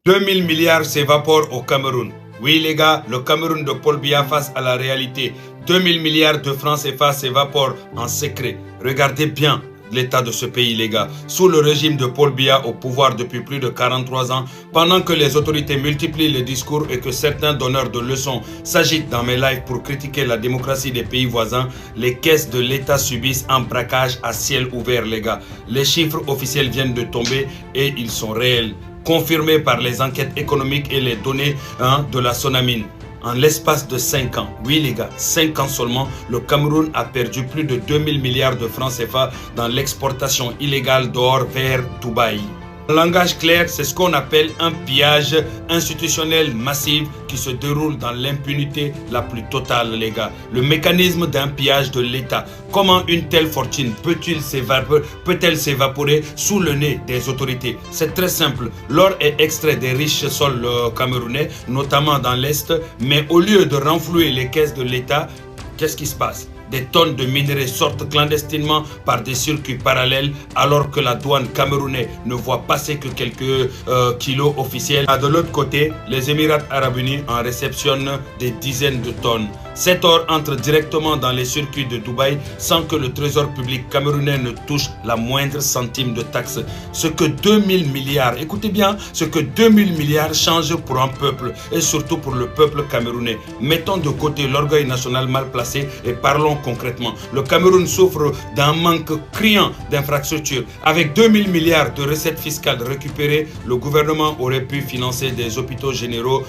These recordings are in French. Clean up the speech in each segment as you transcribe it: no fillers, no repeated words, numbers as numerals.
2000 milliards s'évaporent au Cameroun. Oui les gars, le Cameroun de Paul Biya face à la réalité. 2000 milliards de francs CFA s'évaporent en secret. Regardez bien l'état de ce pays les gars. Sous le régime de Paul Biya au pouvoir depuis plus de 43 ans, pendant que les autorités multiplient les discours et que certains donneurs de leçons s'agitent dans mes lives pour critiquer la démocratie des pays voisins, les caisses de l'État subissent un braquage à ciel ouvert les gars. Les chiffres officiels viennent de tomber et ils sont réels, confirmés par les enquêtes économiques et les données de la Sonamine. En l'espace de 5 ans, oui les gars, 5 ans seulement, le Cameroun a perdu plus de 2000 milliards de francs CFA dans l'exportation illégale d'or vers Dubaï. En langage clair, c'est ce qu'on appelle un pillage institutionnel massif qui se déroule dans l'impunité la plus totale les gars. Le mécanisme d'un pillage de l'État. Comment une telle fortune peut-elle s'évaporer sous le nez des autorités? C'est très simple. L'or est extrait des riches sols camerounais, notamment dans l'Est, mais au lieu de renflouer les caisses de l'État, qu'est-ce qui se passe? Des tonnes de minerais sortent clandestinement par des circuits parallèles alors que la douane camerounaise ne voit passer que quelques kilos officiels. De l'autre côté, les Émirats Arabes Unis en réceptionnent des dizaines de tonnes. Cet or entre directement dans les circuits de Dubaï sans que le trésor public camerounais ne touche la moindre centime de taxe. Ce que 2000 milliards, écoutez bien, ce que 2000 milliards change pour un peuple et surtout pour le peuple camerounais. Mettons de côté l'orgueil national mal placé et parlons concrètement. Le Cameroun souffre d'un manque criant d'infrastructures. Avec 2000 milliards de recettes fiscales récupérées, le gouvernement aurait pu financer des hôpitaux généraux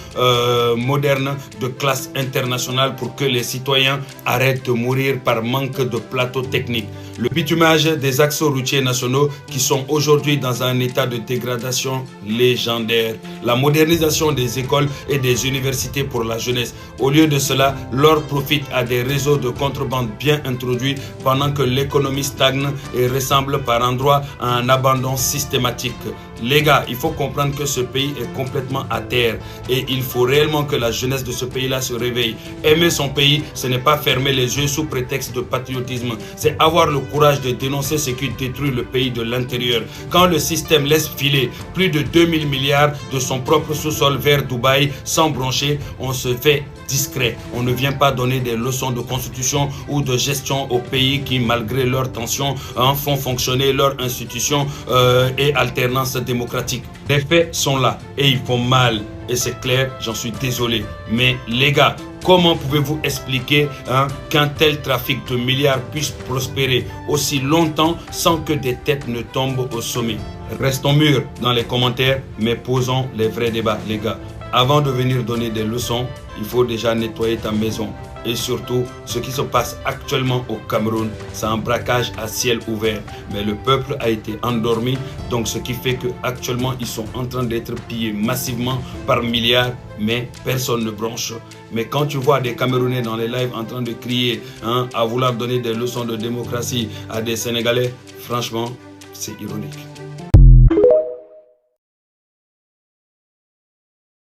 modernes de classe internationale pour que les citoyens arrêtent de mourir par manque de plateaux techniques. Le bitumage des axes routiers nationaux qui sont aujourd'hui dans un état de dégradation légendaire. La modernisation des écoles et des universités pour la jeunesse. Au lieu de cela, l'or profite à des réseaux de contrebande bien introduits pendant que l'économie stagne et ressemble par endroits à un abandon systématique. Les gars, il faut comprendre que ce pays est complètement à terre et il faut réellement que la jeunesse de ce pays-là se réveille. Aimer son pays, ce n'est pas fermer les yeux sous prétexte de patriotisme, c'est avoir le courage de dénoncer ce qui détruit le pays de l'intérieur. Quand le système laisse filer plus de 2000 milliards de son propre sous-sol vers Dubaï sans broncher, on se fait discret. On ne vient pas donner des leçons de constitution ou de gestion aux pays qui, malgré leurs tensions, font fonctionner leurs institutions et alternance démocratique. Les faits sont là et ils font mal. Et c'est clair, j'en suis désolé. Mais les gars, comment pouvez-vous expliquer qu'un tel trafic de milliards puisse prospérer aussi longtemps sans que des têtes ne tombent au sommet? Restons mûrs dans les commentaires, mais posons les vrais débats, les gars. Avant de venir donner des leçons, il faut déjà nettoyer ta maison. Et surtout, ce qui se passe actuellement au Cameroun, c'est un braquage à ciel ouvert. Mais le peuple a été endormi, donc ce qui fait qu'actuellement, ils sont en train d'être pillés massivement par milliards, mais personne ne bronche. Mais quand tu vois des Camerounais dans les lives en train de crier, à vouloir donner des leçons de démocratie à des Sénégalais, franchement, c'est ironique.